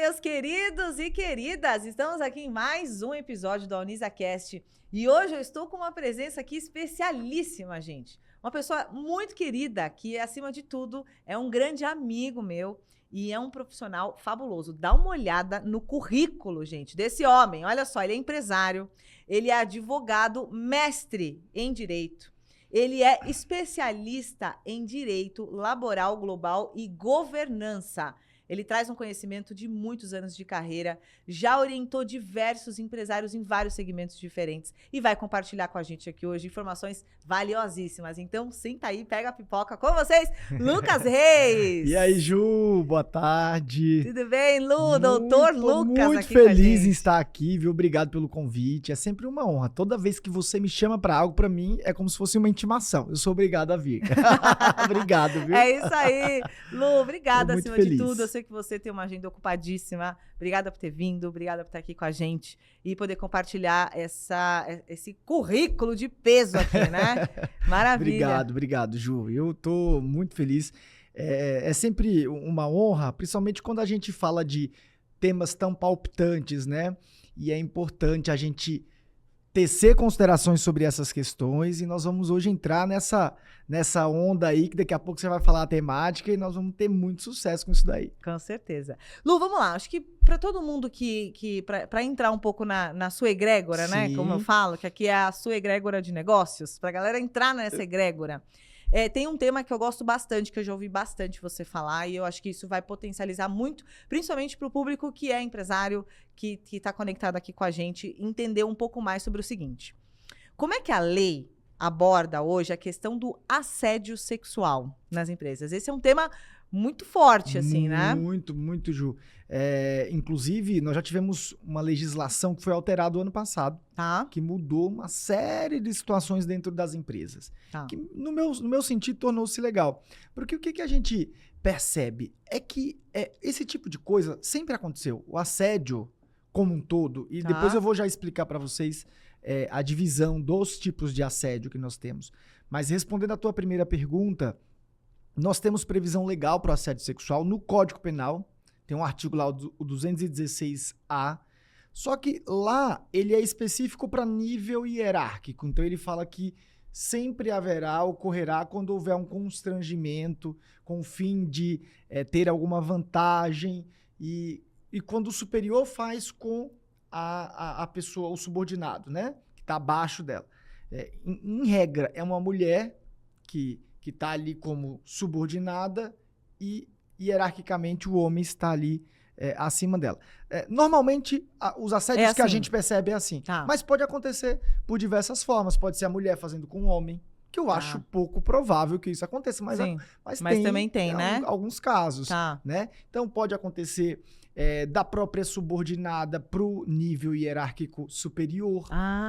meus queridos e queridas! Estamos aqui em mais um episódio da UnisaCast e hoje eu estou com uma presença aqui especialíssima, gente. Uma pessoa muito querida que, acima de tudo, é um grande amigo meu e é um profissional fabuloso. Dá uma olhada no currículo, gente, desse homem. Olha só, ele é empresário, ele é advogado, mestre em Direito. Ele é especialista em Direito Laboral Global e Governança. Ele traz um conhecimento de muitos anos de carreira, já orientou diversos empresários em vários segmentos diferentes e vai compartilhar com a gente aqui hoje informações valiosíssimas. Então, senta aí, pega a pipoca com vocês, Lucas Reis! E aí, Ju, boa tarde. Tudo bem, Lu? Doutor Lucas muito aqui com a feliz gente. em estar aqui, viu? Obrigado pelo convite. É sempre uma honra. Toda vez que você me chama para algo, para mim, é como se fosse uma intimação. Eu sou obrigado a vir. Obrigado, viu? É isso aí. Lu, obrigada Tô muito acima de feliz. tudo. Eu sei que você tem uma agenda ocupadíssima. Obrigada por ter vindo, obrigada por estar aqui com a gente e poder compartilhar esse currículo de peso aqui, né? Maravilha. Obrigado, Ju. Eu tô muito feliz. É sempre uma honra, principalmente quando a gente fala de temas tão palpitantes, né? E é importante a gente tecer considerações sobre essas questões e nós vamos hoje entrar nessa onda aí, que daqui a pouco você vai falar a temática e nós vamos ter muito sucesso com isso daí. Com certeza. Lu, vamos lá. Acho que para todo mundo para entrar um pouco na sua egrégora, né? Sim. Como eu falo, que aqui é a sua egrégora de negócios, para a galera entrar nessa egrégora. Tem um tema que eu gosto bastante, que eu já ouvi bastante você falar, e eu acho que isso vai potencializar muito, principalmente para o público que é empresário, que está conectado aqui com a gente, entender um pouco mais sobre o seguinte. Como é que a lei aborda hoje a questão do assédio sexual nas empresas? Esse é um tema muito forte, assim, né? Muito, Ju. Inclusive, nós já tivemos uma legislação que foi alterada o ano passado, Tá. que mudou uma série de situações dentro das empresas. Tá. Que, no meu sentido, tornou-se legal. Porque o que a gente percebe é que esse tipo de coisa sempre aconteceu. O assédio como um todo, e Tá. depois eu vou já explicar para vocês a divisão dos tipos de assédio que nós temos. Mas respondendo a tua primeira pergunta, nós temos previsão legal para o assédio sexual no Código Penal. Tem um artigo lá, o 216A. Só que lá ele é específico para nível hierárquico. Então ele fala que sempre ocorrerá quando houver um constrangimento com o fim de ter alguma vantagem e quando o superior faz com a pessoa, o subordinado, né? Que está abaixo dela. Em regra, é uma mulher que está ali como subordinada e, hierarquicamente, o homem está ali acima dela. Normalmente, os assédios que a assim. gente percebe é assim. Tá. Mas pode acontecer por diversas formas. Pode ser a mulher fazendo com o homem, que eu acho pouco provável que isso aconteça. Mas também tem, né? Alguns casos. Tá. Né? Então, pode acontecer da própria subordinada para o nível hierárquico superior.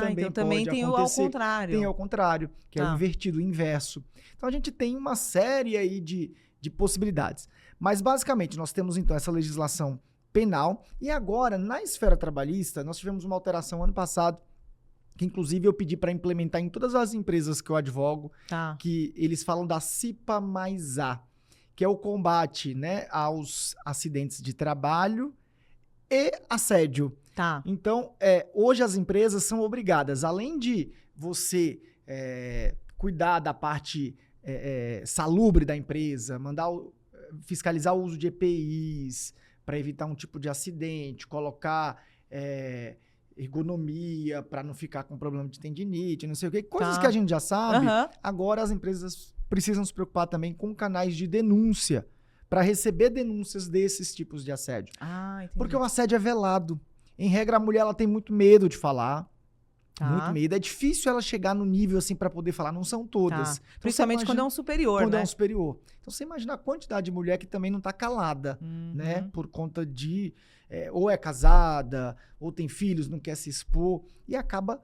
Então também tem o ao contrário. Tem ao contrário, que é o invertido, o inverso. Então a gente tem uma série aí de possibilidades. Mas basicamente nós temos então essa legislação penal e agora na esfera trabalhista nós tivemos uma alteração ano passado que inclusive eu pedi para implementar em todas as empresas que eu advogo, que eles falam da CIPA mais A, que é o combate, né, aos acidentes de trabalho e assédio. Tá. Então, hoje as empresas são obrigadas, além de você cuidar da parte salubre da empresa, fiscalizar o uso de EPIs para evitar um tipo de acidente, colocar ergonomia para não ficar com problema de tendinite, não sei o quê, coisas que a gente já sabe. Agora as empresas precisam se preocupar também com canais de denúncia para receber denúncias desses tipos de assédio. Entendi. Porque o assédio é velado. Em regra, a mulher ela tem muito medo de falar. Tá. Muito medo. É difícil ela chegar no nível assim para poder falar. Não são todas. Tá. Então, principalmente quando é um superior, quando né? é um superior. Então você imagina a quantidade de mulher que também não está calada, né? Por conta de ou é casada, ou tem filhos, não quer se expor e acaba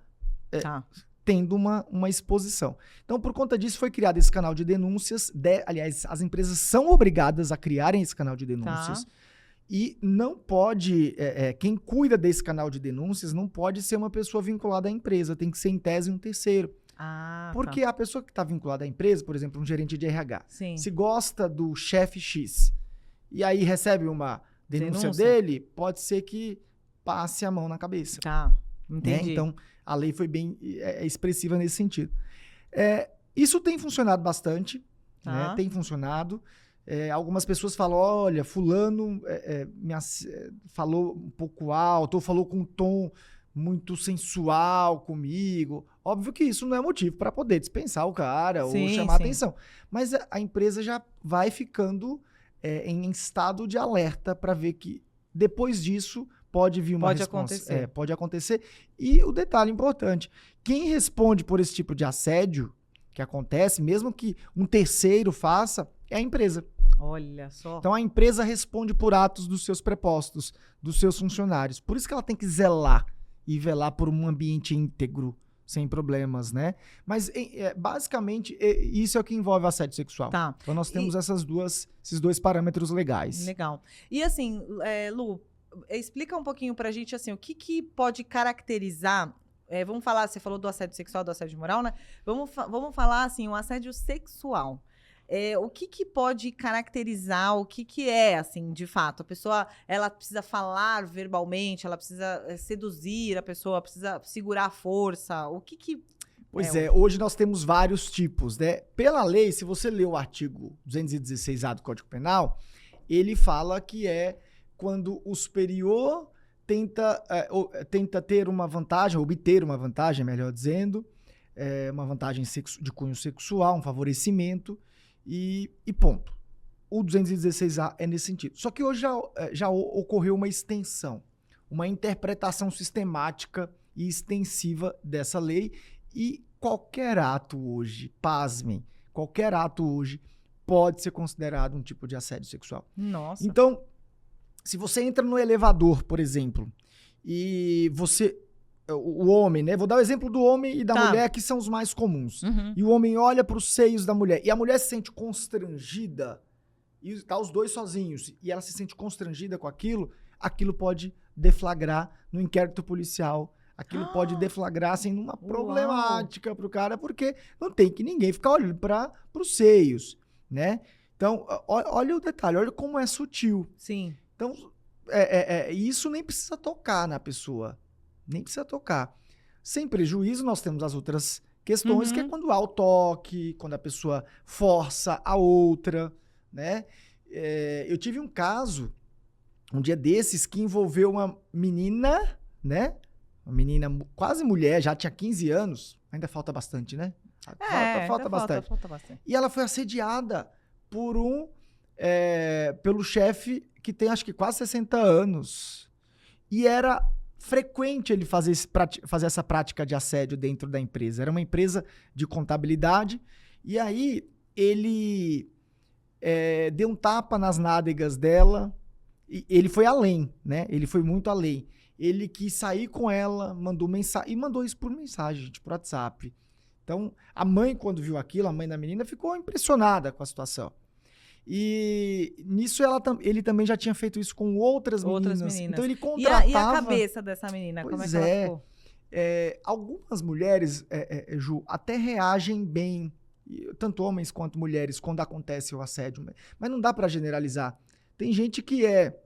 tendo uma exposição. Então, por conta disso, foi criado esse canal de denúncias. Aliás, as empresas são obrigadas a criarem esse canal de denúncias. E não pode, quem cuida desse canal de denúncias não pode ser uma pessoa vinculada à empresa, tem que ser em tese um terceiro. Porque a pessoa que está vinculada à empresa, por exemplo, um gerente de RH, se gosta do chefe X, e aí recebe uma denúncia dele, pode ser que passe a mão na cabeça. Tá, Né? entendi. Então, a lei foi bem expressiva nesse sentido. Isso tem funcionado bastante, né? Tá. Tem funcionado. Algumas pessoas falam, olha, fulano falou um pouco alto, ou falou com um tom muito sensual comigo. Óbvio que isso não é motivo para poder dispensar o cara ou chamar atenção. Mas a empresa já vai ficando em estado de alerta para ver que depois disso pode vir uma resposta. Pode acontecer. E o detalhe importante, quem responde por esse tipo de assédio que acontece, mesmo que um terceiro faça, é a empresa. Olha só. Então, a empresa responde por atos dos seus prepostos, dos seus funcionários. Por isso que ela tem que zelar e velar por um ambiente íntegro, sem problemas, né? Mas, basicamente, isso é o que envolve assédio sexual. Tá. Então, nós temos esses dois parâmetros legais. Legal. E assim, Lu, explica um pouquinho pra gente, assim, o que pode caracterizar... vamos falar, você falou do assédio sexual, do assédio moral, né? Vamos falar, assim, o assédio sexual. O que pode caracterizar, o que é, assim, de fato? A pessoa, ela precisa falar verbalmente, ela precisa seduzir a pessoa, precisa segurar a força, o que... Pois hoje nós temos vários tipos, né? Pela lei, se você ler o artigo 216A do Código Penal, ele fala que é quando o superior tenta ter uma vantagem, obter uma vantagem, melhor dizendo, uma vantagem de cunho sexual, um favorecimento, e ponto. O 216A é nesse sentido. Só que hoje já ocorreu uma extensão, uma interpretação sistemática e extensiva dessa lei, e qualquer ato hoje, pasmem, qualquer ato hoje pode ser considerado um tipo de assédio sexual. Nossa. Então, se você entra no elevador, por exemplo, e o homem, né? Vou dar o exemplo do homem e da mulher, que são os mais comuns. Uhum. E o homem olha para os seios da mulher, e a mulher se sente constrangida, e tá os dois sozinhos, e ela se sente constrangida com aquilo pode deflagrar no inquérito policial, aquilo pode deflagrar, assim, numa problemática pro cara, porque não tem que ninguém ficar olhando para os seios, né? Então, olha o detalhe, olha como é sutil. Sim. Então, isso nem precisa tocar na pessoa. Nem precisa tocar. Sem prejuízo, nós temos as outras questões, que é quando há o toque, quando a pessoa força a outra, né? Eu tive um caso, um dia desses, que envolveu uma menina, né? Uma menina quase mulher, já tinha 15 anos. Ainda falta bastante, né? Falta bastante. E ela foi assediada pelo chefe que tem, acho que, quase 60 anos. E era frequente ele fazer essa prática de assédio dentro da empresa. Era uma empresa de contabilidade, e aí ele deu um tapa nas nádegas dela, e ele foi além, né? Ele foi muito além. Ele quis sair com ela, mandou mensagem, e mandou isso por mensagem, gente, por WhatsApp. Então, a mãe, quando viu aquilo, a mãe da menina, ficou impressionada com a situação. E nisso ele também já tinha feito isso com outras meninas. Então ele contratava... E a cabeça dessa menina, como é que ela ficou? Algumas mulheres, Ju, até reagem bem, tanto homens quanto mulheres, quando acontece o assédio. Mas não dá para generalizar. Tem gente que é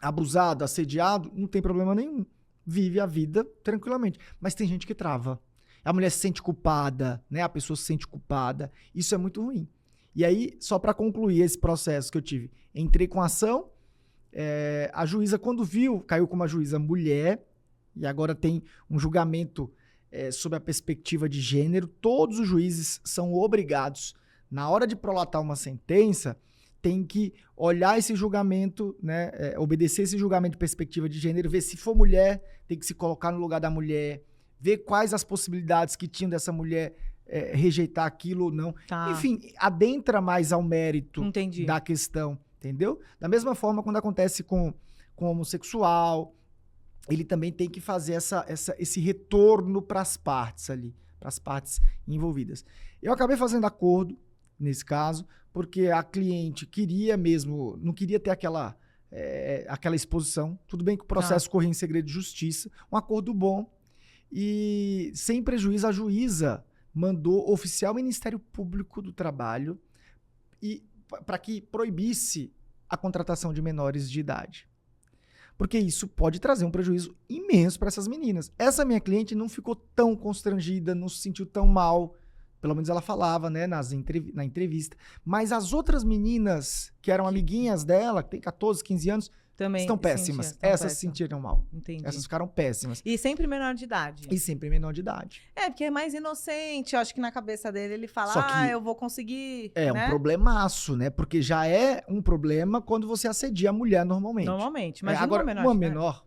abusado, assediado, não tem problema nenhum. Vive a vida tranquilamente. Mas tem gente que trava. A mulher se sente culpada, né? A pessoa se sente culpada. Isso é muito ruim. E aí, só para concluir esse processo que eu tive, entrei com a ação, a juíza, quando viu, caiu com uma juíza mulher, e agora tem um julgamento sob a perspectiva de gênero. Todos os juízes são obrigados, na hora de prolatar uma sentença, tem que olhar esse julgamento, né, obedecer esse julgamento de perspectiva de gênero, ver se for mulher, tem que se colocar no lugar da mulher, ver quais as possibilidades que tinham dessa mulher rejeitar aquilo ou não. Tá. Enfim, adentra mais ao mérito Entendi. da questão, entendeu? Da mesma forma, quando acontece com homossexual, ele também tem que fazer esse retorno para as partes ali, para as partes envolvidas. Eu acabei fazendo acordo nesse caso, porque a cliente queria mesmo, não queria ter aquela exposição. Tudo bem que o processo corria em segredo de justiça, um acordo bom, e sem prejuízo a juíza mandou oficiar o Ministério Público do Trabalho para que proibisse a contratação de menores de idade. porque isso pode trazer um prejuízo imenso para essas meninas. Essa minha cliente não ficou tão constrangida, não se sentiu tão mal, pelo menos ela falava, né, na entrevista. Mas as outras meninas que eram amiguinhas dela, que tem 14, 15 anos, Também estão péssimas. Essas se sentiram mal. Entendi. Essas ficaram péssimas. E sempre menor de idade. E sempre menor de idade. Porque é mais inocente. Eu acho que na cabeça dele ele fala, Só que eu vou conseguir. É né? um problemaço, né? Porque já é um problema quando você assedia a mulher normalmente. Normalmente. Mas Agora, uma menor uma de idade. menor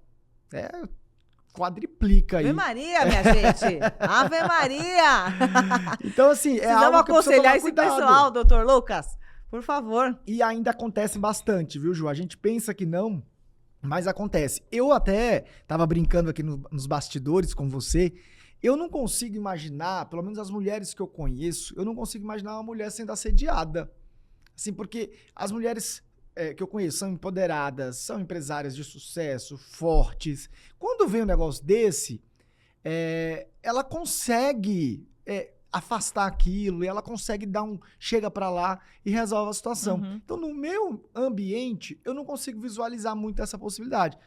quadriplica aí. Ave Maria, minha gente. Ave Maria. Então, assim, é Precisamos algo que precisa aconselhar tomar esse cuidado. pessoal, doutor Lucas. Por favor. E ainda acontece bastante, viu, Ju? A gente pensa que não, mas acontece. Eu até tava brincando aqui nos bastidores com você. Eu não consigo imaginar, pelo menos as mulheres que eu conheço, eu não consigo imaginar uma mulher sendo assediada. Assim, porque as mulheres que eu conheço são empoderadas, são empresárias de sucesso, fortes. Quando vem um negócio desse, ela consegue afastar aquilo, e ela consegue chega pra lá e resolve a situação. Uhum. Então, no meu ambiente, eu não consigo visualizar muito essa possibilidade.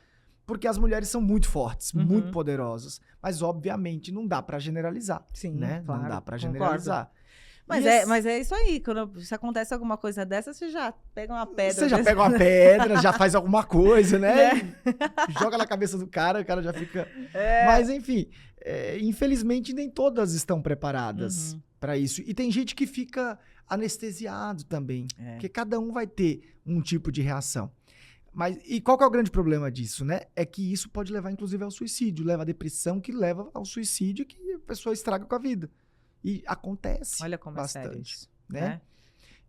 Porque as mulheres são muito fortes, muito poderosas. Mas, obviamente, não dá pra generalizar. Sim, né? claro, Não dá pra concordo. generalizar. Mas é isso aí. Se acontece alguma coisa dessa, você já pega uma pedra. Você já pega uma pedra, já faz alguma coisa, né? Né? Joga na cabeça do cara, o cara já fica... Mas, enfim, infelizmente nem todas estão preparadas para isso. E tem gente que fica anestesiado também. Porque cada um vai ter um tipo de reação. E qual que é o grande problema disso, né? É que isso pode levar, inclusive, ao suicídio. Leva à depressão, que leva ao suicídio, que a pessoa estraga com a vida. E acontece. Olha como bastante, é sério isso, né?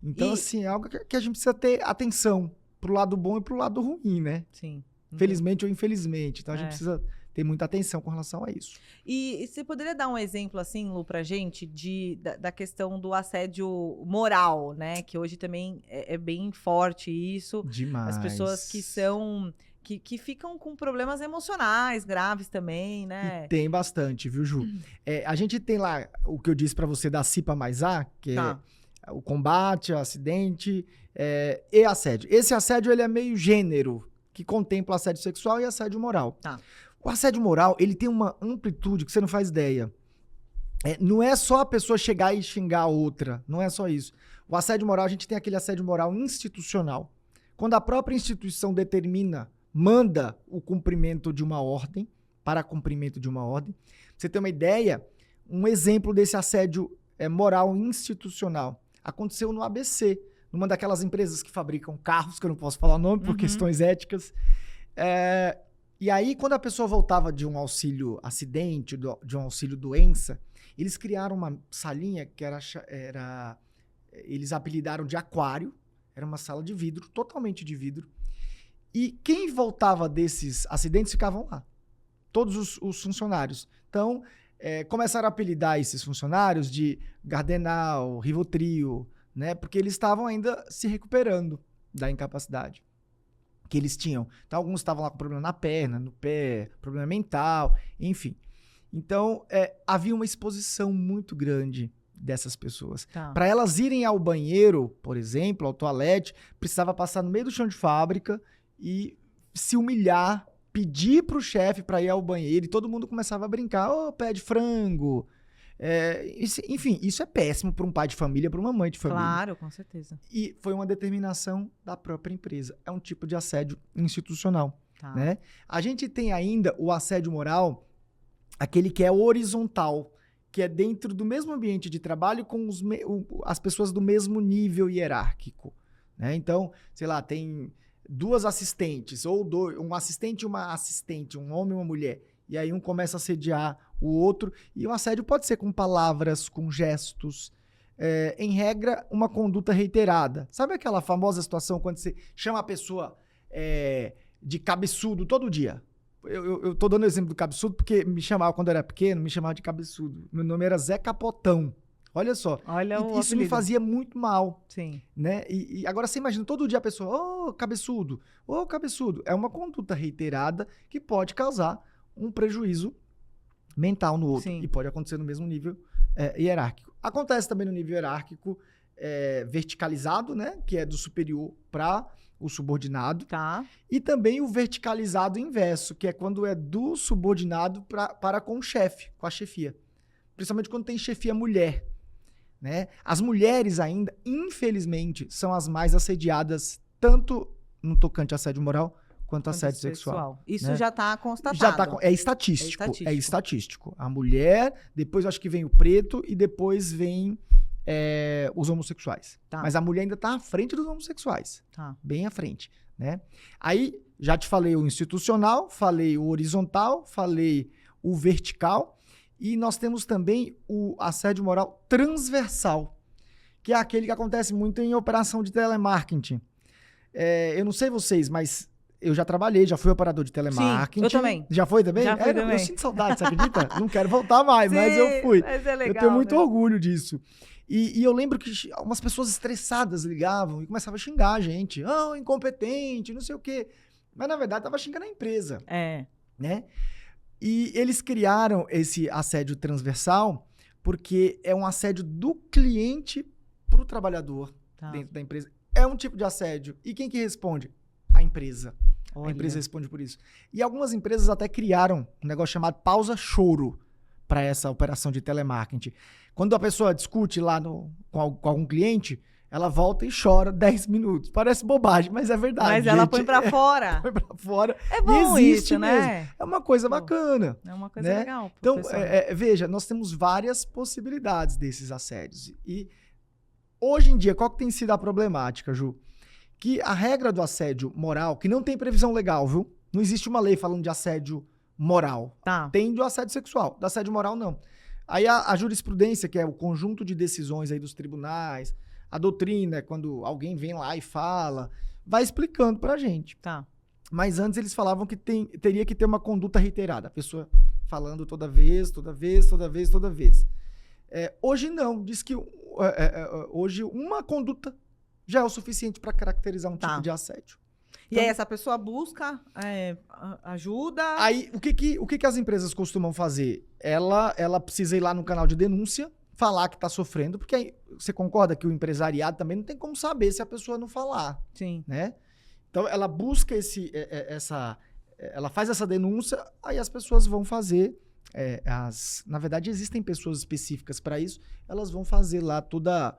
Então, assim, é algo que a gente precisa ter atenção pro lado bom e pro lado ruim, né? Sim. Felizmente ou infelizmente. Então, a gente precisa ter muita atenção com relação a isso. E você poderia dar um exemplo, assim, Lu, pra gente, da questão do assédio moral, né? Que hoje também é bem forte isso. Demais. As pessoas que são... Que ficam com problemas emocionais graves também, né? E tem bastante, viu, Ju? A gente tem lá o que eu disse pra você da CIPA mais A, que é o combate, o acidente e assédio. Esse assédio, ele é meio gênero, que contempla assédio sexual e assédio moral. O assédio moral, ele tem uma amplitude que você não faz ideia. Não é só a pessoa chegar e xingar a outra, não é só isso. O assédio moral, a gente tem aquele assédio moral institucional. Quando a própria instituição manda o cumprimento de uma ordem, para cumprimento de uma ordem. Pra você ter uma ideia, um exemplo desse assédio moral institucional aconteceu no ABC, numa daquelas empresas que fabricam carros, que eu não posso falar o nome por questões éticas. E aí, quando a pessoa voltava de um auxílio acidente, de um auxílio doença, eles criaram uma salinha que eles apelidaram de aquário, era uma sala de vidro, totalmente de vidro. E quem voltava desses acidentes ficavam lá. Todos os funcionários. Então, começaram a apelidar esses funcionários de Gardenal, Rivotril, né? Porque eles estavam ainda se recuperando da incapacidade que eles tinham. Então, alguns estavam lá com problema na perna, no pé, problema mental, enfim. Então, havia uma exposição muito grande dessas pessoas. Para elas irem ao banheiro, por exemplo, ao toalete, precisava passar no meio do chão de fábrica e se humilhar, pedir pro chefe para ir ao banheiro, e todo mundo começava a brincar, pé de frango. Enfim, isso é péssimo para um pai de família, para uma mãe de família. Claro, com certeza. E foi uma determinação da própria empresa. É um tipo de assédio institucional. Né? A gente tem ainda o assédio moral, aquele que é horizontal, que é dentro do mesmo ambiente de trabalho com as pessoas do mesmo nível hierárquico. Né? Então, sei lá, tem 2 assistentes, ou um assistente e uma assistente, um homem e uma mulher. E aí um começa a assediar o outro. E o assédio pode ser com palavras, com gestos. Em regra, uma conduta reiterada. Sabe aquela famosa situação quando você chama a pessoa de cabeçudo todo dia? Eu tô dando o exemplo do cabeçudo porque me chamava, quando eu era pequeno, me chamava de cabeçudo. Meu nome era Zé Capotão. Olha só. Isso me fazia muito mal. Sim. Né? E agora você imagina todo dia a pessoa, cabeçudo, cabeçudo. É uma conduta reiterada que pode causar um prejuízo mental no outro. Sim. E pode acontecer no mesmo nível hierárquico. Acontece também no nível hierárquico verticalizado, né? Que é do superior para o subordinado, Tá. e também o verticalizado inverso, que é quando é do subordinado para com o chefe, com a chefia. Principalmente quando tem chefia mulher, né? As mulheres ainda, infelizmente, são as mais assediadas, tanto no tocante a assédio moral, quanto a assédio sexual. Isso né? já está constatado. Já tá, é estatístico. É É estatístico. A mulher, depois eu acho que vem o preto e depois vem os homossexuais. Tá. Mas a mulher ainda está à frente dos homossexuais. Tá. Bem à frente, né? Aí, já te falei o institucional, falei o horizontal, falei o vertical, e nós temos também o assédio moral transversal, que é aquele que acontece muito em operação de telemarketing. Eu não sei vocês, mas eu já trabalhei, já fui operador de telemarketing. Sim, eu também. Já foi também? Já fui também. Eu sinto saudade, você acredita? Não quero voltar mais, Sim, mas eu fui. Mas é legal, eu tenho muito né? orgulho disso. E eu lembro que umas pessoas estressadas ligavam e começavam a xingar a gente. Incompetente, não sei o quê. Mas, na verdade, tava xingando a empresa. Né? E eles criaram esse assédio transversal porque é um assédio do cliente pro trabalhador dentro da empresa. É um tipo de assédio. E quem que responde? A empresa. Olha. A empresa responde por isso. E algumas empresas até criaram um negócio chamado pausa-choro para essa operação de telemarketing. Quando a pessoa discute lá com algum cliente, ela volta e chora 10 minutos. Parece bobagem, mas é verdade. Mas ela põe pra fora. Põe pra fora. É bom isso, mesmo. né? É uma coisa bacana. É uma coisa né? legal. Então, veja, nós temos várias possibilidades desses assédios. E hoje em dia, qual que tem sido a problemática, Ju? Que a regra do assédio moral, que não tem previsão legal, viu? Não existe uma lei falando de assédio moral. Tá. Tem do assédio sexual. Do assédio moral, não. Aí a jurisprudência, que é o conjunto de decisões aí dos tribunais, a doutrina, quando alguém vem lá e fala, vai explicando pra gente. Tá. Mas antes eles falavam que teria que ter uma conduta reiterada. A pessoa falando toda vez, toda vez, toda vez, toda vez. Hoje não. Diz que hoje uma conduta já é o suficiente para caracterizar um tipo de assédio. E aí essa pessoa busca ajuda. Aí o que as empresas costumam fazer? Ela precisa ir lá no canal de denúncia, falar que está sofrendo, porque aí, você concorda que o empresariado também não tem como saber se a pessoa não falar. Sim. Né? Então ela busca ela faz essa denúncia, aí as pessoas vão fazer na verdade existem pessoas específicas para isso, elas vão fazer lá toda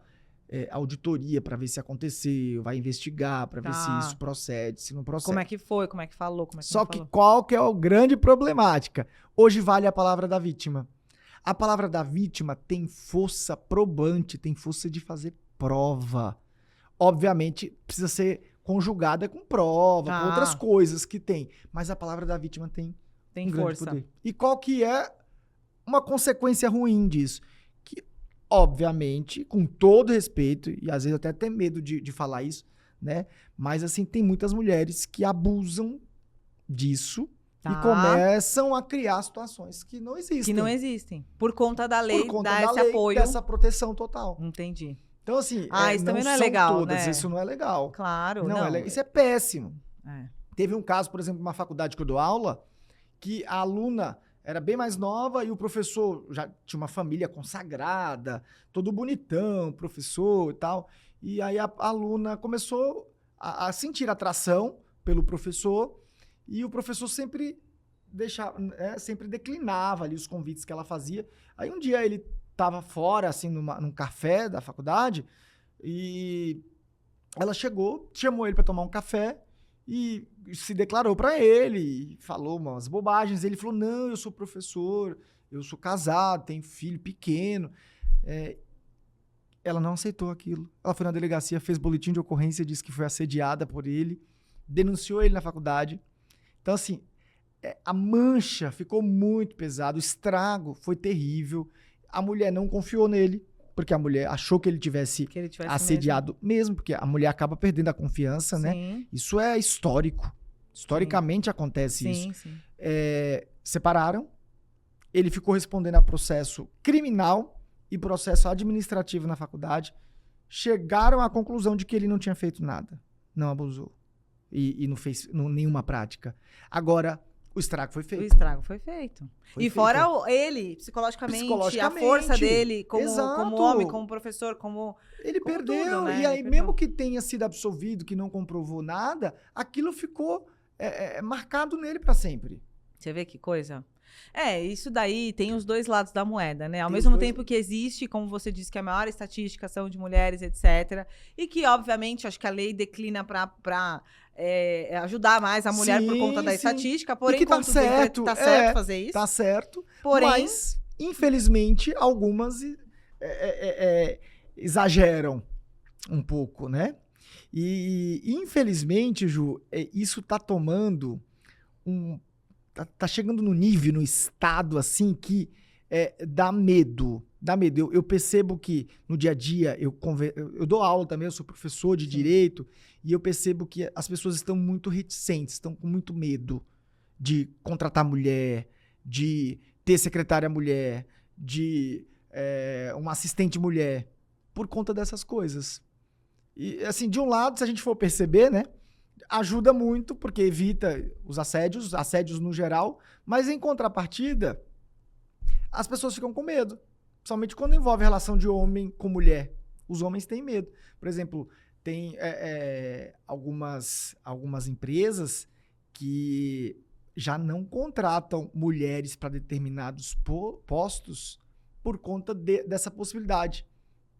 auditoria para ver se aconteceu, vai investigar para ver se isso procede, se não procede. Como é que foi, como é que falou, como é que Só não que falou. qual que é a grande problemática? Hoje vale a palavra da vítima. A palavra da vítima tem força probante, tem força de fazer prova. Obviamente, precisa ser conjugada com prova, com outras coisas que tem. Mas a palavra da vítima tem um grande poder. E qual que é uma consequência ruim disso? Que, obviamente, com todo respeito, e às vezes eu até tenho medo de falar isso, né? Mas, assim, tem muitas mulheres que abusam disso e começam a criar situações que não existem. Que não existem. Por conta da lei, esse lei, apoio. dessa proteção total. Entendi. Então, assim, isso também não é legal, todas, né? isso não é legal. Claro, não. Isso é péssimo. É. Teve um caso, por exemplo, numa faculdade que eu dou aula, que a aluna era bem mais nova e o professor já tinha uma família consagrada, todo bonitão, professor e tal. E aí a aluna começou a sentir atração pelo professor e o professor sempre sempre declinava ali os convites que ela fazia. Aí um dia ele estava fora, assim, num café da faculdade e ela chegou, chamou ele para tomar um café e se declarou para ele, falou umas bobagens. Ele falou, não, eu sou professor, eu sou casado, tenho filho pequeno. Ela não aceitou aquilo. Ela foi na delegacia, fez boletim de ocorrência, disse que foi assediada por ele, denunciou ele na faculdade. Então, assim, a mancha ficou muito pesada, o estrago foi terrível. A mulher não confiou nele, porque a mulher achou que ele tivesse assediado mesmo, porque a mulher acaba perdendo a confiança, né? Isso é histórico. Historicamente acontece isso. Sim. Separaram, ele ficou respondendo a processo criminal e processo administrativo na faculdade. Chegaram à conclusão de que ele não tinha feito nada, não abusou e não fez nenhuma prática. Agora, O estrago foi O feito. estrago foi feito. Foi E feito. fora ele, psicologicamente, a força dele como Exato. homem, como professor, como Ele como perdeu, tudo, né? e aí Ele mesmo perdeu. que tenha sido absolvido, que não comprovou nada, aquilo ficou marcado nele para sempre. Você vê que coisa? Isso daí tem os dois lados da moeda, né? Ao Tem os mesmo dois tempo que existe, como você disse, que a maior estatística são de mulheres, etc. E que, obviamente, acho que a lei declina para ajudar mais a mulher por conta da Sim, sim. estatística, porém, E que tá contudo, certo, tá certo fazer isso. tá certo, Porém, mas, infelizmente, algumas exageram um pouco, né? E infelizmente, Ju, isso tá tomando tá chegando no nível, no estado assim que dá medo. Dá medo. Eu percebo que no dia a dia eu dou aula também, eu sou professor de direito, e eu percebo que as pessoas estão muito reticentes, estão com muito medo de contratar mulher, de ter secretária mulher, de uma assistente mulher, por conta dessas coisas. E, assim, de um lado, se a gente for perceber, né, ajuda muito, porque evita os assédios no geral, mas em contrapartida, as pessoas ficam com medo, principalmente quando envolve relação de homem com mulher. Os homens têm medo. Por exemplo, tem algumas empresas que já não contratam mulheres para determinados postos por conta dessa possibilidade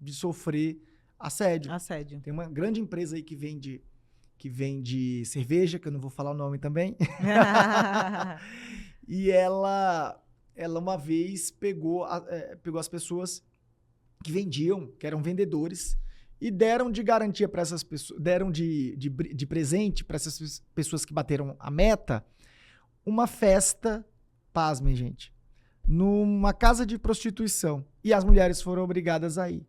de sofrer assédio. assédio. Tem uma grande empresa aí que vende cerveja, que eu não vou falar o nome também. E ela uma vez pegou as pessoas que vendiam, que eram vendedores, e deram de garantia para essas pessoas, deram de presente para essas pessoas que bateram a meta, uma festa, pasmem, gente, numa casa de prostituição. E as mulheres foram obrigadas a ir.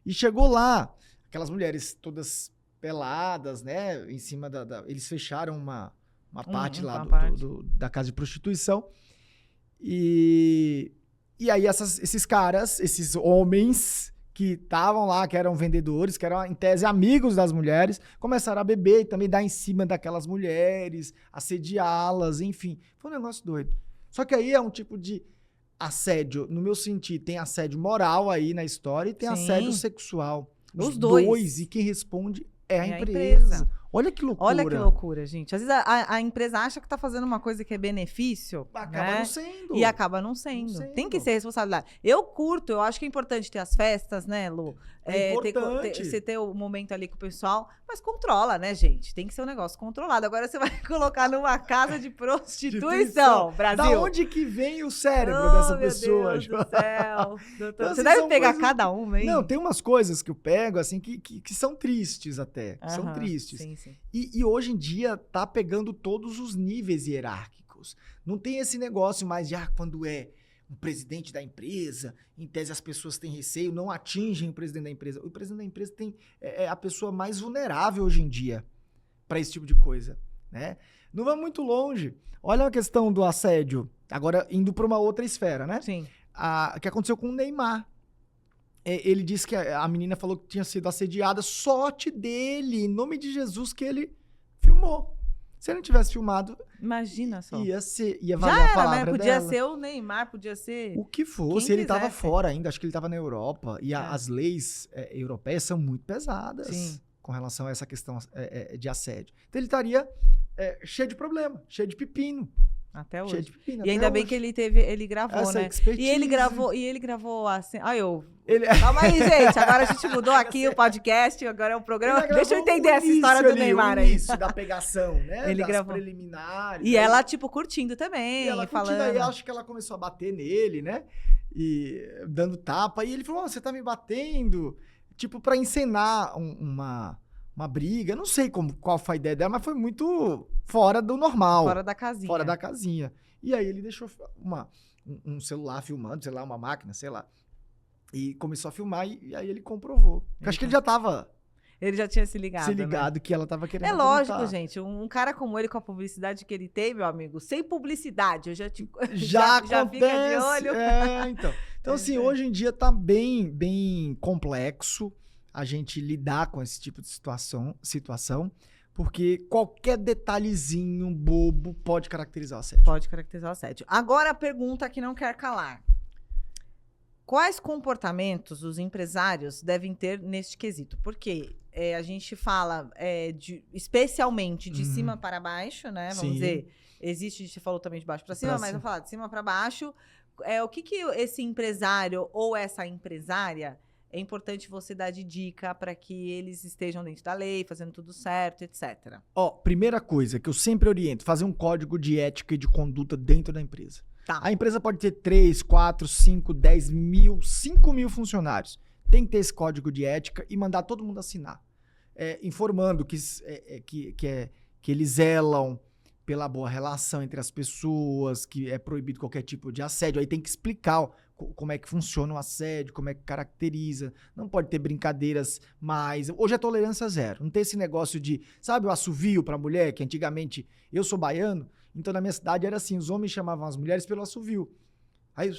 E chegou lá, aquelas mulheres todas peladas, né? Em cima eles fecharam uma parte lá da casa de prostituição. E aí esses caras, esses homens que estavam lá, que eram vendedores, que eram, em tese, amigos das mulheres, começaram a beber e também dar em cima daquelas mulheres, assediá-las, enfim. Foi um negócio doido. Só que aí é um tipo de assédio, no meu sentido, tem assédio moral aí na história e tem assédio sexual. Os dois. E quem responde é a a empresa. Olha que loucura. Olha que loucura, gente. Às vezes a empresa acha que tá fazendo uma coisa que é benefício, Acaba não sendo. E acaba não sendo. Tem que ser responsabilidade. Eu acho que é importante ter as festas, né, Lu? É importante. Você ter o momento ali com o pessoal, mas controla, né, gente? Tem que ser um negócio controlado. Agora você vai colocar numa casa de prostituição, Brasil. Da onde que vem o cérebro dessa pessoa? Meu Deus do céu. Doutor, Então, você assim, deve pegar coisas... cada uma, hein? Não, tem umas coisas que eu pego, assim, que são tristes até. São tristes. Sim, sim. E hoje em dia tá pegando todos os níveis hierárquicos. Não tem esse negócio mais de, quando é um presidente da empresa, em tese as pessoas têm receio, não atingem o presidente da empresa. O presidente da empresa é a pessoa mais vulnerável hoje em dia para esse tipo de coisa, né? Não vai muito longe. Olha a questão do assédio, agora indo para uma outra esfera, né? Sim. Que aconteceu com o Neymar. Ele disse que a menina falou que tinha sido assediada, sorte dele, em nome de Jesus, que ele filmou. Se ele não tivesse filmado, imagina só. Ia valer já a palavra né? Podia dela. ser o Neymar, podia ser o que fosse. Ele estava quisesse. fora ainda, acho que ele estava na Europa. E as leis europeias são muito pesadas. Sim. Com relação a essa questão de assédio. Então ele estaria cheio de problema, cheio de pepino. Até hoje. Cheio de pepino, e ainda bem que ele gravou, essa né? expertise. E ele gravou assim. Calma aí, gente. Agora a gente mudou aqui o podcast, agora é um programa. Deixa eu entender essa história do Neymar aí. Isso da pegação, né? Ele das gravou. preliminares. E ela, curtindo também. E ela falando. Aí acho que ela começou a bater nele, né? E dando tapa. E ele falou: você tá me batendo. Tipo, pra encenar uma briga. Não sei qual foi a ideia dela, mas foi muito fora do normal. Fora da casinha. Fora da casinha. E aí ele deixou um celular filmando, sei lá, uma máquina, sei lá. E começou a filmar e aí ele comprovou. Acho que ele já tava... Ele já tinha se ligado. Né? Que ela tava querendo lógico, perguntar. Gente. Um cara como ele, com a publicidade que ele tem, meu amigo, sem publicidade, eu já fica de olho. Então assim, hoje em dia tá bem, bem complexo a gente lidar com esse tipo de situação, Porque qualquer detalhezinho bobo pode caracterizar o assédio. Pode caracterizar o assédio. Agora a pergunta que não quer calar. Quais comportamentos os empresários devem ter neste quesito? Porque a gente fala especialmente de cima para baixo, né? Vamos dizer, existe, você falou também de baixo para cima, mas vamos falar de cima para baixo. O que esse empresário ou essa empresária é importante você dar de dica para que eles estejam dentro da lei, fazendo tudo certo, etc. Primeira coisa que eu sempre oriento, fazer um código de ética e de conduta dentro da empresa. Tá. A empresa pode ter 3, 4, 5, 10 mil, 5 mil funcionários. Tem que ter esse código de ética e mandar todo mundo assinar. Informando que eles zelam pela boa relação entre as pessoas, que é proibido qualquer tipo de assédio. Aí tem que explicar como é que funciona o assédio, como é que caracteriza. Não pode ter brincadeiras mais. Hoje é tolerância zero. Não tem esse negócio de, sabe, o assovio pra mulher, que antigamente, eu sou baiano, então na minha cidade era assim, os homens chamavam as mulheres pelo assovio. Aí,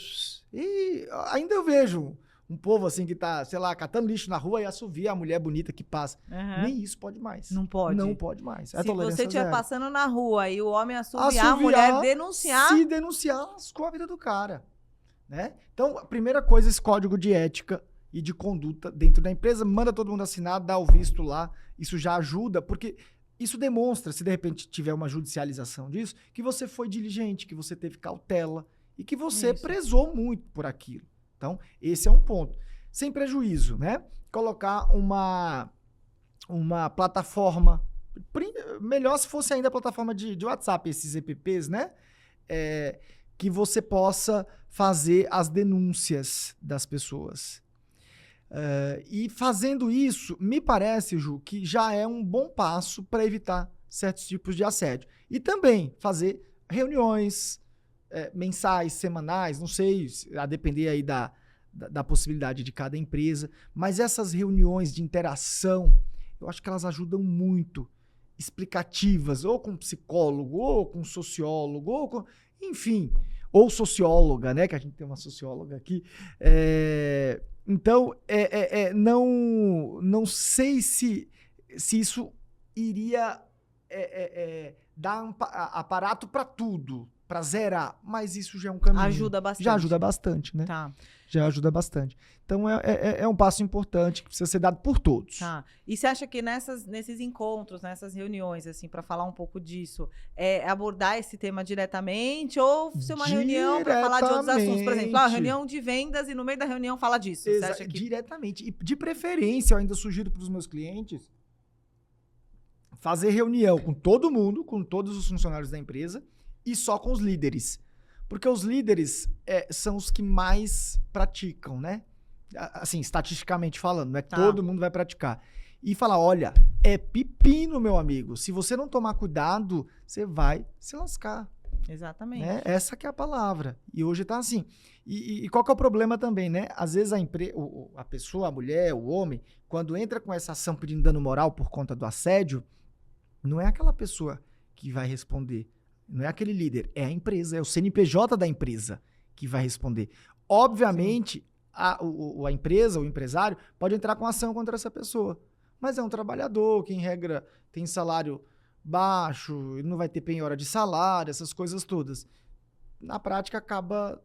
ainda eu vejo um povo assim que tá, sei lá, catando lixo na rua e assovia a mulher bonita que passa. Nem isso pode mais. Não pode? Não pode mais. Se você estiver passando na rua e o homem assoviar, a mulher denunciar... Se denunciar, lascou a vida do cara. Né? Então, a primeira coisa, esse código de ética e de conduta dentro da empresa, manda todo mundo assinar, dá o visto lá, isso já ajuda, porque isso demonstra, se de repente tiver uma judicialização disso, que você foi diligente, que você teve cautela e que você prezou muito por aquilo. Então, esse é um ponto. Sem prejuízo, né? Colocar uma plataforma, melhor se fosse ainda a plataforma de WhatsApp, esses EPPs, né? Que você possa fazer as denúncias das pessoas. E fazendo isso, me parece, Ju, que já é um bom passo para evitar certos tipos de assédio. E também fazer reuniões mensais, semanais, não sei, a depender aí da possibilidade de cada empresa, mas essas reuniões de interação, eu acho que elas ajudam muito, explicativas, ou com psicólogo, ou com sociólogo, ou com, enfim, ou socióloga, né, que a gente tem uma socióloga aqui. Então, não sei se isso iria dar aparato para tudo, para zerar, mas isso já é um caminho. Ajuda bastante. Já ajuda bastante, né? Tá. Já ajuda bastante. Então, é um passo importante que precisa ser dado por todos. Tá. E você acha que nesses encontros, nessas reuniões, assim, para falar um pouco disso, abordar esse tema diretamente ou ser uma reunião para falar de outros assuntos? Por exemplo, reunião de vendas e no meio da reunião fala disso. Você acha que... Diretamente. E de preferência, eu ainda sugiro para os meus clientes fazer reunião com todo mundo, com todos os funcionários da empresa e só com os líderes. Porque os líderes são os que mais praticam, né? Assim, estatisticamente falando, não é que todo mundo vai praticar. E falar, olha, é pepino, meu amigo. Se você não tomar cuidado, você vai se lascar. Exatamente. Né? Essa que é a palavra. E hoje tá assim. E qual que é o problema também, né? Às vezes a pessoa, a mulher, o homem, quando entra com essa ação pedindo dano moral por conta do assédio, não é aquela pessoa que vai responder. Não é aquele líder, é a empresa, é o CNPJ da empresa que vai responder. Obviamente, a empresa, o empresário, pode entrar com ação contra essa pessoa. Mas é um trabalhador que, em regra, tem salário baixo, não vai ter penhora de salário, essas coisas todas. Na prática, acaba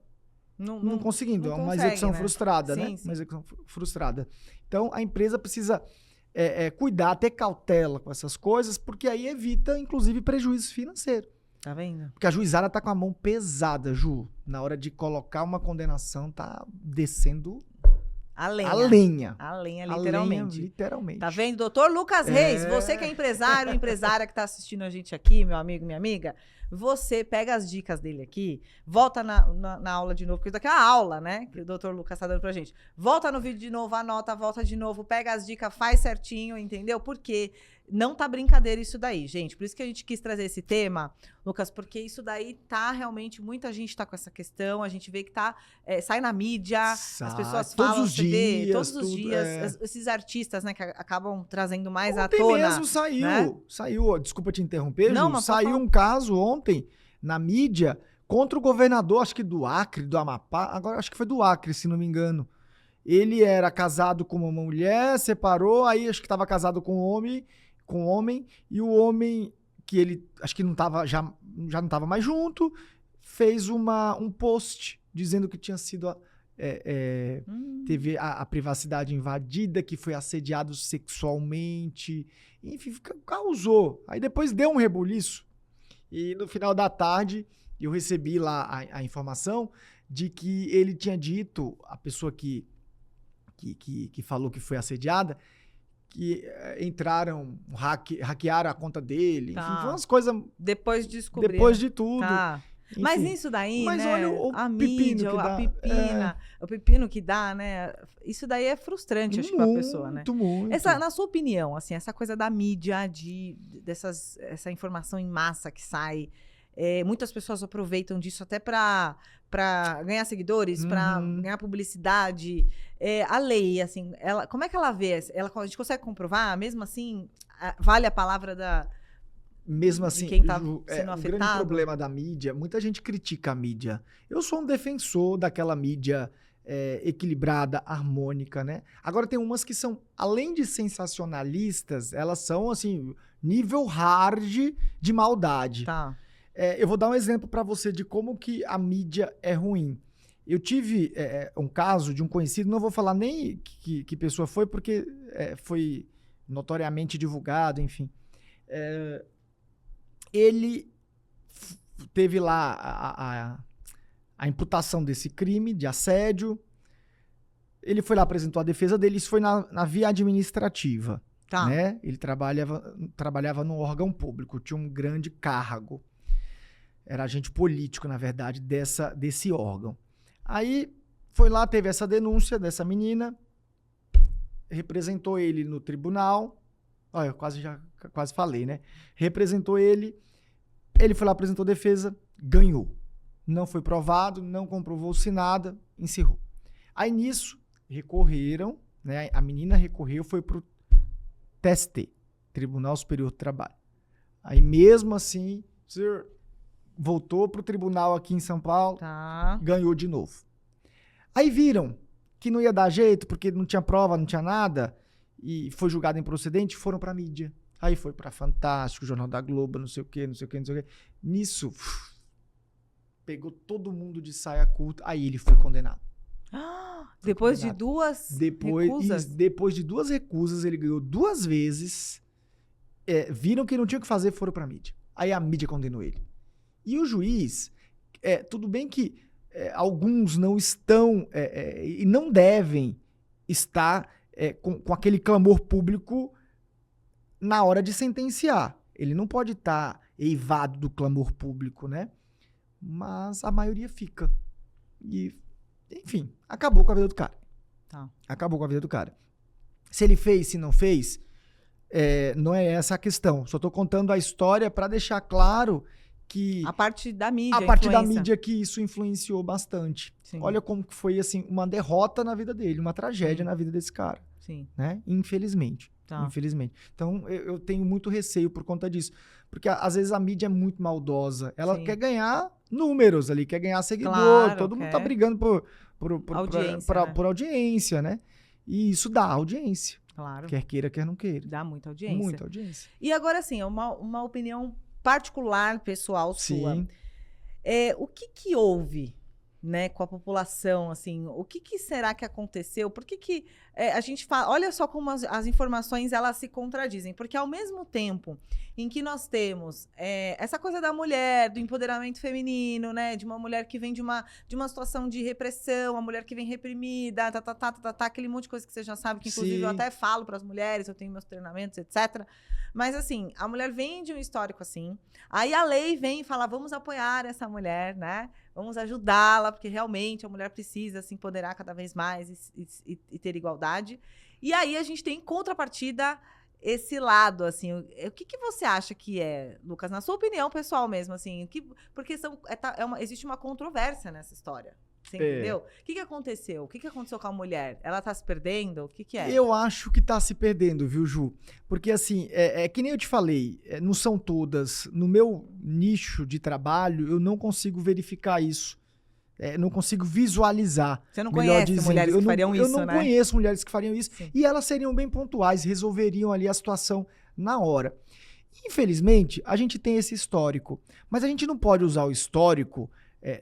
não conseguindo. É uma execução frustrada, né? Uma execução frustrada. Então, a empresa precisa cuidar, ter cautela com essas coisas, porque aí evita, inclusive, prejuízo financeiro. Tá vendo? Porque a juizada tá com a mão pesada, Ju. Na hora de colocar uma condenação, tá descendo a lenha. A lenha, literalmente. Literalmente. Tá vendo? Doutor Lucas Reis, você que é empresário, empresária que tá assistindo a gente aqui, meu amigo, minha amiga, você pega as dicas dele aqui, volta na aula de novo, porque isso daqui é uma aula, né? Que o doutor Lucas tá dando pra gente. Volta no vídeo de novo, anota, volta de novo, pega as dicas, faz certinho, entendeu? Porque não tá brincadeira isso daí, gente. Por isso que a gente quis trazer esse tema, Lucas, porque isso daí tá realmente, muita gente tá com essa questão, a gente vê que sai na mídia, as pessoas falam, todos os dias, todos os dias, esses artistas, né, que acabam trazendo mais à ontem tona. Mesmo saiu, desculpa te interromper, não, Ju, mas saiu um caso ontem na mídia contra o governador, acho que do Acre, do Amapá, agora acho que foi do Acre, se não me engano. Ele era casado com uma mulher, separou, aí acho que estava casado com um homem, com o homem, e o homem, que ele acho que não tava, já não estava mais junto, fez um post dizendo que tinha sido... teve a privacidade invadida, que foi assediado sexualmente, enfim, causou. Aí depois deu um rebuliço, e no final da tarde eu recebi lá a informação de que ele tinha dito, a pessoa que falou que foi assediada, que entraram, hackearam a conta dele, enfim, foi umas coisas... Depois descobriram. Depois de tudo. Tá. Enfim, mas isso daí, mas né, olha a pepino mídia, que dá. a pepina, o pepino que dá, né, isso daí é frustrante, acho que pra pessoa, né? Muito. Na sua opinião, assim, essa coisa da mídia, essa informação em massa que sai, muitas pessoas aproveitam disso até pra ganhar seguidores, pra ganhar publicidade. A lei, assim, como é que ela vê? A gente consegue comprovar? Mesmo assim, vale a palavra mesmo assim, quem tá sendo o afetado? grande problema da mídia, muita gente critica a mídia. Eu sou um defensor daquela mídia equilibrada, harmônica, né? Agora tem umas que são, além de sensacionalistas, elas são, assim, nível hard de maldade. Tá. Eu vou dar um exemplo para você de como que a mídia é ruim. Eu tive um caso de um conhecido, não vou falar nem que pessoa foi, porque foi notoriamente divulgado, enfim. Ele teve lá a imputação desse crime de assédio. Ele foi lá, apresentou a defesa dele, isso foi na via administrativa. Tá. Né? Ele trabalhava num órgão público, tinha um grande cargo. Era agente político, na verdade, desse órgão. Aí foi lá, teve essa denúncia dessa menina, representou ele no tribunal. Olha, eu quase falei, né? Representou ele foi lá, apresentou defesa, ganhou. Não foi provado, não comprovou-se nada, encerrou. Aí nisso, recorreram, né? A menina recorreu, foi pro TST, Tribunal Superior do Trabalho. Aí mesmo assim, voltou pro tribunal aqui em São Paulo, ganhou de novo. Aí viram que não ia dar jeito, porque não tinha prova, não tinha nada, e foi julgado improcedente, foram pra mídia. Aí foi pra Fantástico, Jornal da Globo, não sei o quê. Nisso, pegou todo mundo de saia curta, aí ele foi condenado. Depois de duas recusas? Depois de 2 recusas, ele ganhou 2 vezes, viram que não tinha o que fazer, foram pra mídia. Aí a mídia condenou ele. E o juiz, tudo bem que alguns não estão e não devem estar com aquele clamor público na hora de sentenciar. Ele não pode estar eivado do clamor público, né? Mas a maioria fica. E, enfim, acabou com a vida do cara. Tá. Acabou com a vida do cara. Se ele fez, se não fez, não é essa a questão. Só estou contando a história para deixar claro que... A parte da mídia, a parte da mídia que isso influenciou bastante. Sim. Olha como que foi, assim, uma derrota na vida dele, uma tragédia na vida desse cara. Sim. Né? Infelizmente. Tá. Infelizmente. Então, eu tenho muito receio por conta disso. Porque, às vezes, a mídia é muito maldosa. Ela quer ganhar números ali, quer ganhar seguidor. Claro, todo mundo tá brigando por audiência, né? E isso dá audiência. Claro. Quer queira, quer não queira. Dá muita audiência. Muita audiência. E agora, assim, uma opinião particular, pessoal sua. Sim. O que houve, né, com a população, assim? O que será que aconteceu? Por que a gente fala... Olha só como as informações, elas se contradizem. Porque, ao mesmo tempo em que nós temos essa coisa da mulher, do empoderamento feminino, né? De uma mulher que vem de uma situação de repressão, uma mulher que vem reprimida, aquele monte de coisa que você já sabe, que inclusive eu até falo para as mulheres, eu tenho meus treinamentos, etc. Mas, assim, a mulher vem de um histórico assim, aí a lei vem e fala, vamos apoiar essa mulher, né? Vamos ajudá-la, porque realmente a mulher precisa se empoderar cada vez mais e ter igualdade. E aí a gente tem, em contrapartida, esse lado, assim. O que você acha que Lucas? Na sua opinião pessoal mesmo, assim, porque existe uma controvérsia nessa história. Você entendeu? O que aconteceu? O que aconteceu com a mulher? Ela tá se perdendo? O que é? Eu acho que tá se perdendo, viu, Ju? Porque, assim, que nem eu te falei, não são todas. No meu nicho de trabalho, eu não consigo verificar isso. Não consigo visualizar. Você não conhece mulheres que fariam isso, né? Eu não conheço mulheres que fariam isso. Sim. E elas seriam bem pontuais, resolveriam ali a situação na hora. Infelizmente, a gente tem esse histórico, mas a gente não pode usar o histórico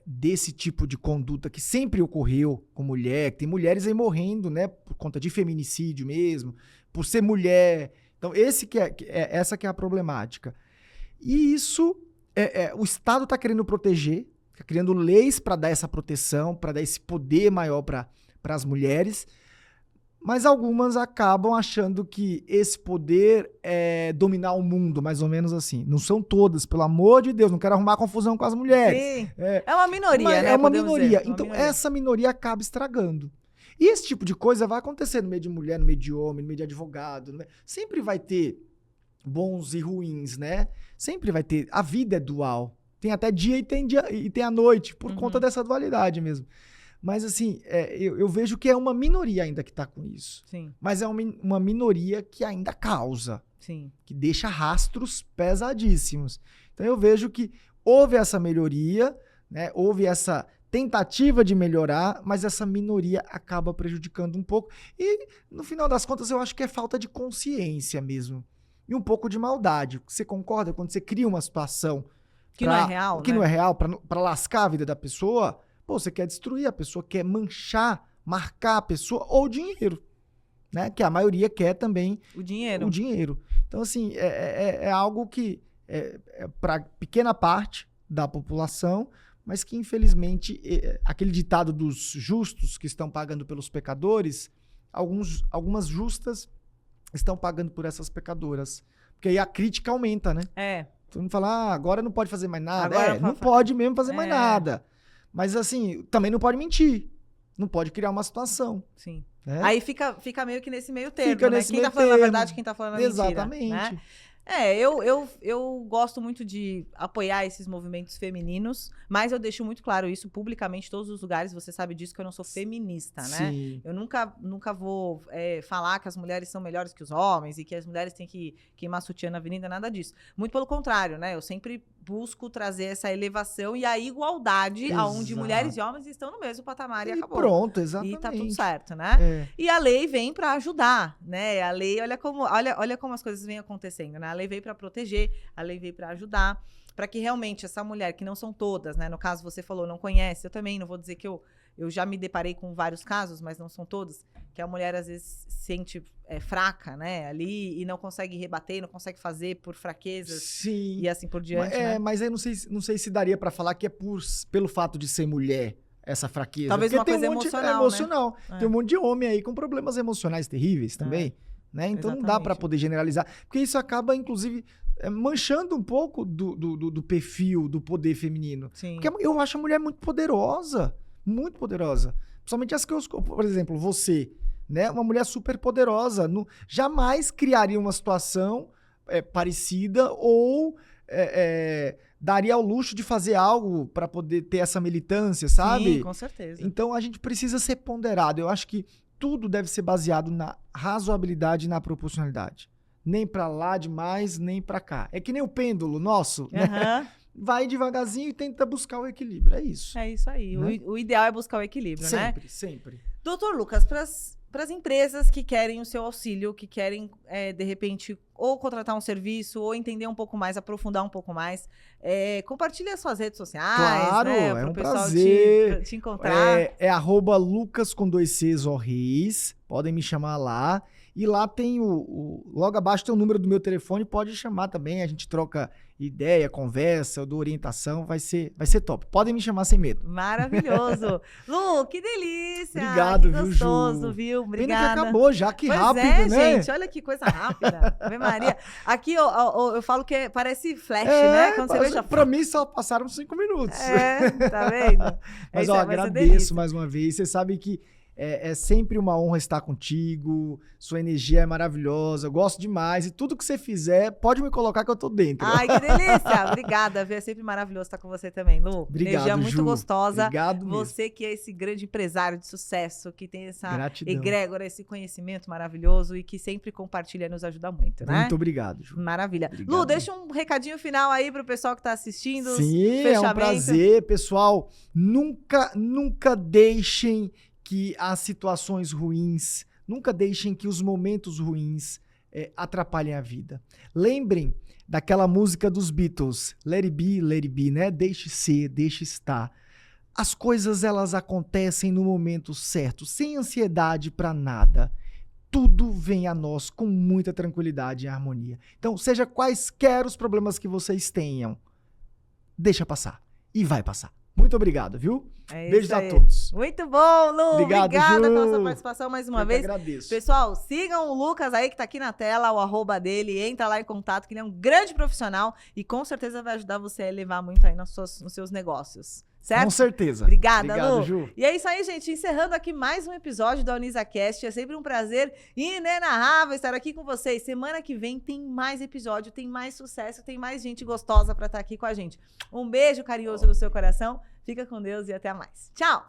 desse tipo de conduta que sempre ocorreu com mulher, que tem mulheres aí morrendo, né, por conta de feminicídio mesmo, por ser mulher. Então, essa que é a problemática. E isso, o Estado está querendo proteger, está criando leis para dar essa proteção, para dar esse poder maior para as mulheres, mas algumas acabam achando que esse poder é dominar o mundo, mais ou menos assim. Não são todas, pelo amor de Deus, não quero arrumar confusão com as mulheres. Sim. É uma minoria, né? É uma minoria. Dizer. Então, essa minoria acaba estragando. E esse tipo de coisa vai acontecer no meio de mulher, no meio de homem, no meio de advogado. Sempre vai ter bons e ruins, né? Sempre vai ter. A vida é dual. Tem até dia e tem a noite, por conta dessa dualidade mesmo. Mas, assim, eu vejo que é uma minoria ainda que está com isso. Sim. Mas é uma minoria que ainda causa. Sim. Que deixa rastros pesadíssimos. Então, eu vejo que houve essa melhoria, né? Houve essa tentativa de melhorar, mas essa minoria acaba prejudicando um pouco. E, no final das contas, eu acho que é falta de consciência mesmo. E um pouco de maldade. Você concorda? Quando você cria uma situação que não é real, que não é real, para lascar a vida da pessoa... Pô, você quer destruir a pessoa, quer marcar a pessoa ou o dinheiro, né? Que a maioria quer também o dinheiro. Então, assim, é algo que para pequena parte da população, mas que, infelizmente, aquele ditado dos justos que estão pagando pelos pecadores, algumas justas estão pagando por essas pecadoras. Porque aí a crítica aumenta, né? Todo mundo fala, agora não pode fazer mais nada. Agora não pode mesmo fazer mais nada. Mas, assim, também não pode mentir. Não pode criar uma situação. Sim. Né? Aí fica meio que nesse meio termo, né? Quem tá falando a verdade, quem tá falando a mentira. Exatamente. Né? Eu gosto muito de apoiar esses movimentos femininos, mas eu deixo muito claro isso publicamente em todos os lugares. Você sabe disso, que eu não sou feminista, né? Sim. Eu nunca vou falar que as mulheres são melhores que os homens e que as mulheres têm que queimar sutiã na avenida, nada disso. Muito pelo contrário, né? Eu sempre busco trazer essa elevação e a igualdade, aonde mulheres e homens estão no mesmo patamar e acabou. Pronto, exatamente. E tá tudo certo, né? E a lei vem para ajudar, né? A lei, olha como as coisas vêm acontecendo, né? A lei veio para proteger, a lei veio para ajudar, para que realmente essa mulher, que não são todas, né? No caso, você falou, não conhece, eu também não vou dizer que eu já me deparei com vários casos, mas não são todos, que a mulher às vezes se sente fraca, né, ali, e não consegue rebater, não consegue fazer por fraquezas. Sim. E assim por diante, né? Mas aí não sei se daria para falar que é pelo fato de ser mulher essa fraqueza. Talvez porque uma coisa emocional, né? Tem um monte de homem aí com problemas emocionais terríveis também, né? Então não dá para poder generalizar, porque isso acaba, inclusive, manchando um pouco do perfil do poder feminino. Sim. Porque eu acho a mulher muito poderosa. Muito poderosa. Principalmente as que eu... Por exemplo, você, né? Uma mulher super poderosa. Jamais criaria uma situação parecida ou daria ao luxo de fazer algo para poder ter essa militância, sabe? Sim, com certeza. Então, a gente precisa ser ponderado. Eu acho que tudo deve ser baseado na razoabilidade e na proporcionalidade. Nem para lá demais, nem para cá. É que nem o pêndulo nosso, né? Vai devagarzinho e tenta buscar o equilíbrio. É isso. É isso aí. Né? O ideal é buscar o equilíbrio, sempre, né? Sempre. Doutor Lucas, para as empresas que querem o seu auxílio, que querem, de repente, ou contratar um serviço, ou entender um pouco mais, aprofundar um pouco mais, compartilhe as suas redes sociais. Claro, né, é um pessoal prazer. te encontrar. É @Lucas com 2 Cs Reis. Podem me chamar lá. E lá tem logo abaixo tem o número do meu telefone, pode chamar também, a gente troca ideia, conversa, eu dou orientação, vai ser top. Podem me chamar sem medo. Maravilhoso. Lu, que delícia. Obrigado, que gostoso, viu? Obrigada. Pena que acabou já, que pois rápido, né? Gente, olha que coisa rápida. Ave Maria. Aqui eu falo que parece flash, né? Quando você veja... Pra mim só passaram 5 minutos. Tá vendo? Mas eu agradeço mais uma vez, você sabe que é sempre uma honra estar contigo, sua energia é maravilhosa, eu gosto demais, e tudo que você fizer, pode me colocar que eu tô dentro. Ai, que delícia! Obrigada, é sempre maravilhoso estar com você também, Lu. Obrigado, energia muito Ju. gostosa. Obrigado mesmo. Você que é esse grande empresário de sucesso, que tem essa Gratidão. egrégora, esse conhecimento maravilhoso e que sempre compartilha e nos ajuda muito, né? Muito obrigado, Ju. Maravilha. Obrigado. Lu, deixa um recadinho final aí pro pessoal que tá assistindo. Sim, é um prazer, pessoal. Nunca deixem que as situações ruins, nunca deixem que os momentos ruins atrapalhem a vida. Lembrem daquela música dos Beatles, Let It Be, né? Deixe ser, deixe estar. As coisas, elas acontecem no momento certo, sem ansiedade para nada. Tudo vem a nós com muita tranquilidade e harmonia. Então, seja quaisquer os problemas que vocês tenham, deixa passar. E vai passar. Muito obrigado, viu? Beijos a todos. Muito bom, Lu. Obrigada Ju. pela sua participação mais uma vez. Agradeço. Pessoal, sigam o Lucas aí que tá aqui na tela, o @ dele. Entra lá em contato, que ele é um grande profissional e com certeza vai ajudar você a elevar muito aí nos seus negócios. Certo? Com certeza. Obrigada, Obrigado, Lu. Ju. E é isso aí, gente. Encerrando aqui mais um episódio da UnisaCast. É sempre um prazer inenarrável estar aqui com vocês. Semana que vem tem mais episódio, tem mais sucesso, tem mais gente gostosa para estar aqui com a gente. Um beijo carinhoso no seu coração. Fica com Deus e até mais. Tchau!